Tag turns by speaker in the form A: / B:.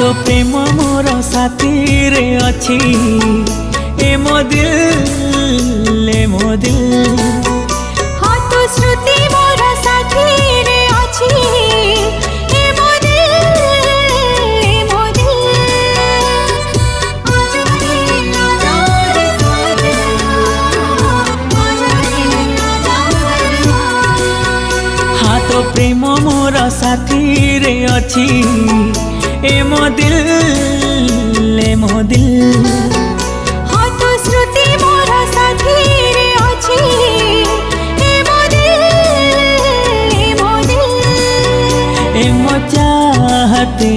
A: तो प्रेम मोर साथी रे अच्छी ए मो दिल ए मो दिल।
B: हाँ तो श्रुति मोर साथी रे अच्छी ए मो दिल ए मो दिल।
A: हाँ तो प्रेम मोर साथी रे अच्छी ए मो दिल ए मो दिल।
B: हाँ तो श्रुति मोर साथी रे अच्छी ए मो दिल ए मो दिल।
A: ए मो चाहते